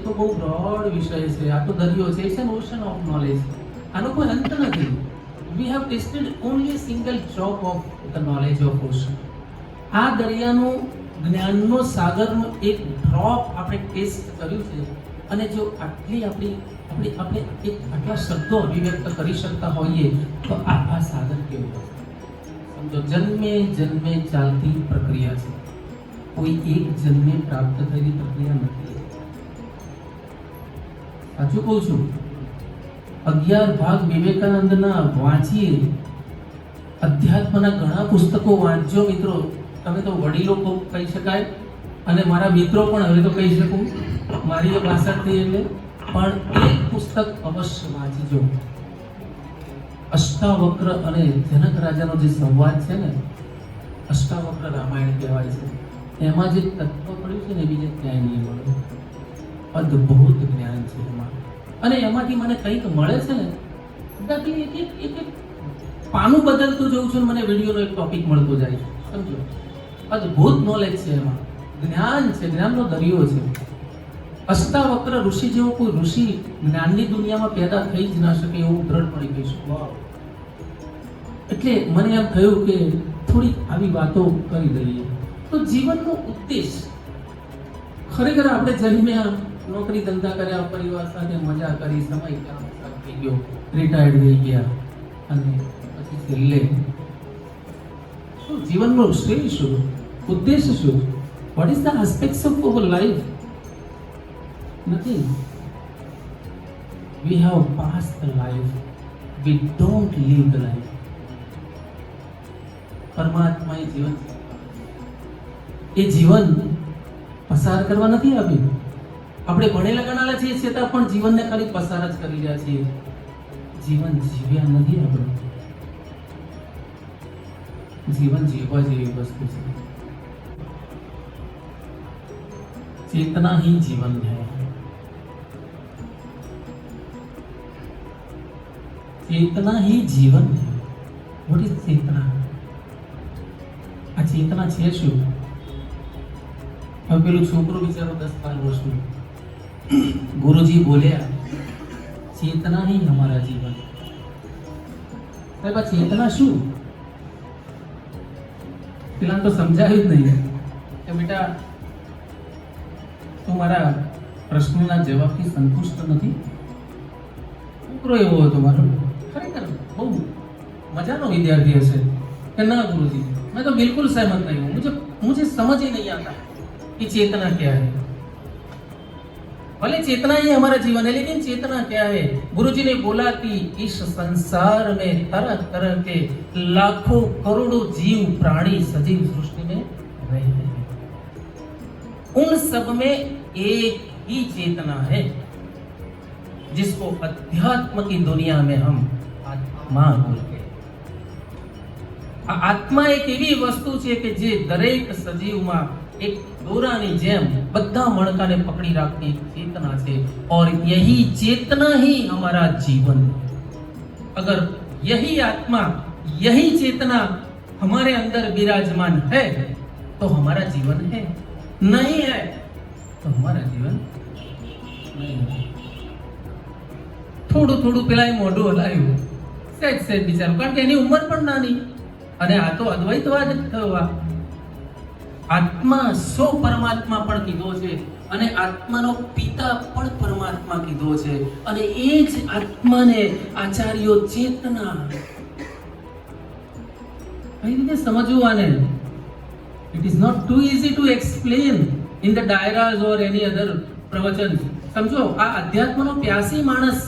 તો બહુ બ્રોડ વિષય છે, આ તો દરિયો છે, it's an ocean of knowledge. આનો કોઈ અંત નથી. We have tested only a single drop of the knowledge of ocean. આ દરિયાનું જ્ઞાનનો સાગરનો એક ડ્રોપ આપણે ટેસ્ટ કર્યું છે. અને જો આટલી આપણે આટલા શબ્દો અભિવ્યક્ત કરી શકતા હોઈએ તો આ સાગર કેવું હશે? સમજો, જન્મે જન્મે ચાલતી પ્રક્રિયા છે, કોઈ એક જન્મે પ્રાપ્ત થયેલી પ્રક્રિયા નથી. સાચું કહું છું. 11 ભાગ વિવેકાનંદના વાંચીએ, અધ્યાત્મના ઘણા પુસ્તકો વાંચજો મિત્રો. તમે તો વડીલો કહી શકાય અને મારા મિત્રો પણ હવે તો કહી શકું, મારી એ ભાષા થઈ એટલે. પણ એક પુસ્તક અવશ્ય વાંચીજો. અષ્ટાવક્ર અને જનક રાજાનો જે સંવાદ છે ને, અષ્ટાવક્ર રામાયણ કહેવાય છે. એમાં જે તત્વ પડ્યું છે ને એ બીજે ક્યાંય નહીં મળે. અદ્ભુત જ્ઞાન છે એમાં. અને એમાંથી મને કંઈક મળે છે ને, એક પાનું બદલતું જઉં છું, મને વિડીયોનો એક ટોપિક મળતો જાય છે. સમજો, અદ્ભુત નોલેજ છે એમાં, જ્ઞાન છે, જ્ઞાનનો દરિયો છે. અષ્ટાવક્ર ઋષિ જેવો કોઈ ઋષિ જ્ઞાનની દુનિયામાં પેદા થઈ જ ના શકે એવું દ્રઢપણે કહીશું. એટલે મને એમ થયું કે થોડી આવી વાતો કરી દઈએ. તો જીવનનો ઉદ્દેશ ખરેખર આપણે જન્મ્યા, નોકરી ધંધા કર્યા, પરિવાર સાથે મજા કરી, સમય કામ થઈ ગયો, રિટાયર્ડ થઈ ગયા, અને પછી છેલ્લે જીવનનો શ્રેય શું, ઉદ્દેશ શું? What is the aspects of our life? Nothing. We have passed the life. We don't live the life. પરમાત્મા એ જીવન છે. એ જીવન પસાર કરવા નથી આપ્યું. આપણે ભણેલા ગણાલા છીએ છતાં પણ જીવનને ખાલી પસાર જ કરી રહ્યા છીએ. જીવન જીવ્યા નથી આપણે. જીવન જીવવા જેવી વસ્તુ છે. चेतना ही जीवन है. चेतना ही जीवन है. व्हाट इज चेतना? આ ચેતના છે શું? હવે પેલું છોકરો બિચારો 10-12 વર્ષનું, ગુરુજી બોલ્યા ચેतना ही हमारा जीवन. સાહેબ આ ચેતના શું? પેલા તો સમજાયું જ નહીં કે બેટા તું મારા પ્રશ્નના જવાબથી સંતુષ્ટ નથી. છોકરો એવો હતો મારો, ખરેખર બહુ મજાનો વિદ્યાર્થી હશે કે ના गुरुजी मैं तो बिल्कुल सहमत नहीं हूँ, मुझे समझ ही नहीं आता कि चेतना क्या है. भले चेतना ही हमारा जीवन है, लेकिन चेतना क्या है? गुरुजी ने बोला कि इस संसार में तरह तरह के लाखों करोड़ों जीव प्राणी सजीव सृष्टि में रहते हैं. उन सब में एक ही चेतना है जिसको अध्यात्म की दुनिया में हम आत्मा बोलते हैं. आत्मा एक एवी वस्तु છે કે જે દરેક સજીવમાં એક દોરાની જેમ બધા મણકાને પકડી રાખતી ચેतना છે. और यही चेतना ही हमारा जीवन. अगर यही आत्मा, यही चेतना हमारे अंदर विराजमान है तो हमारा जीवन है. नहीं है तो हमारा जीवन नहीं है. થોડું થોડું પેલા મોઢું હલાયું, સહેજ સહેજ બિચારું, કારણ કે એની ઉંમર પણ નાની. અને આ તો અદ્વૈતવાદ જ થયો. આત્મા સો પરમાત્મા પણ કીધો છે અને આત્માનો પિતા પણ પરમાત્મા કીધો છે. અને એ જ આત્માને આચાર્યો ચેતના. કઈ રીતે સમજવું આને? It is not too easy to explain in the dairas or any other પ્રવચન. સમજો, આ અધ્યાત્મનો પ્યાસી માણસ,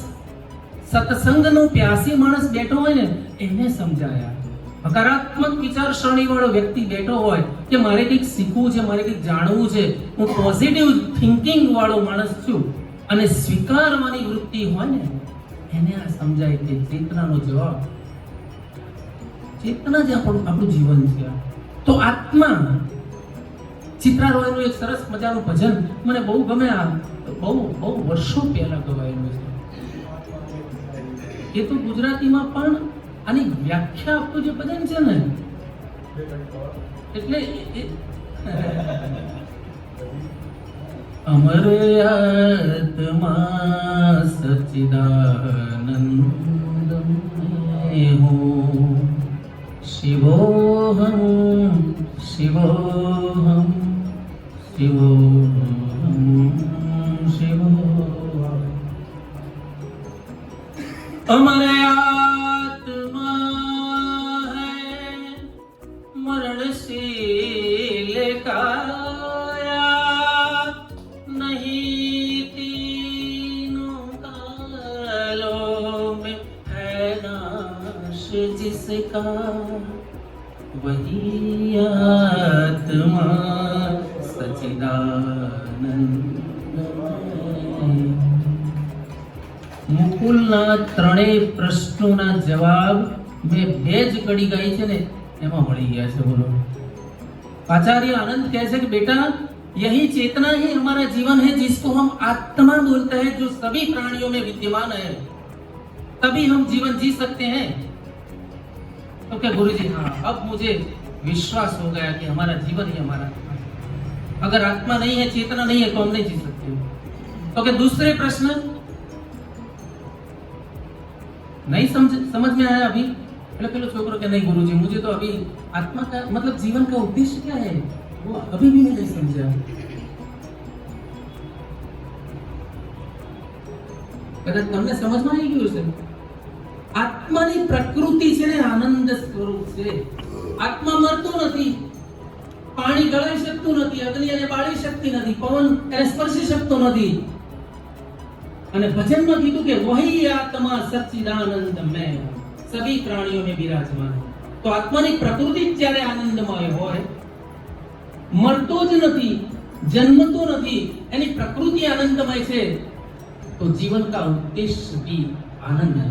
સત્સંગનો પ્યાસી માણસ બેઠો હોય ને એને સમજાયા. હકારાત્મક વિચારસરણી વાળો વ્યક્તિ બેઠો હોય કે મારે કંઈક શીખવું છે, મારે કંઈક જાણવું છે, હું પોઝિટિવ થિંકિંગ વાળો માણસ છું અને સ્વીકારવાની વૃત્તિ હોય ને એને આ સમજાય કે ચેતનાનો જવાબ. ચેતના જ આપણું જીવન છે. તો આત્મા, ચિત્રા રોયનું એક સરસ મજાનું ભજન મને બહુ ગમે. આ બહુ બહુ વર્ષો પહેલા ગવાયેલું છે. એ તો ગુજરાતીમાં પણ આની વ્યાખ્યા આપતું જે ભજન છે ને, એટલે अमर आत्मा सच्चिदानंद में हूँ। शिवोहम शिवोहम शिवोहम शिवोहम। अमर आत्मा है मरणशील काया, नहीं तीनों कालों में है नाश जिसका, वही आत्मा સચ્ચિદાનંદમય। મુકુલના ત્રણેય પ્રશ્નોના જવાબ મેં બે જ કડી ગાઈ છે ને એમાં મળી ગયા છે। બોલો, आचार्य आनंद कहते हैं कि बेटा यही चेतना ही हमारा जीवन है, जिसको हम आत्मा बोलते हैं, जो सभी प्राणियों में विद्यमान है, तभी हम जीवन जी सकते हैं। तो क्या गुरुजी, हाँ अब मुझे विश्वास हो गया कि हमारा जीवन ही हमारा, अगर आत्मा नहीं है, चेतना नहीं है तो हम नहीं जी सकते। तो क्या दूसरे प्रश्न नहीं समझ में आया अभी? पेलो छोकरो के नहीं गुरुजी, मुझे तो अभी आत्मा का मतलब जीवन का उद्देश्य क्या है वो अभी भी नहीं समझा। कदाच તમને સમજમાં આવી ગયું છે। આત્માની પ્રકૃતિ છે ને આનંદ સ્વરૂપ છે। આત્મા મરતો નથી, પાણી ગળાઈ શકતું નથી, અગ્નિ એને બાળી શકતી નથી, પવન એને સ્પર્શી શકતો નથી। અને ભજનમાં કીધું કે વહી આત્મા સચ્ચિદાનંદમય સभी प्राणियों में विराजमान है। तो आत्माની પ્રકૃતિ જ્યારે આનંદમય હોય, મરતો જ નથી, જન્મતો નથી, એની પ્રકૃતિ આનંદમય છે, तो जीवन का उद्देश्य भी आनंद है।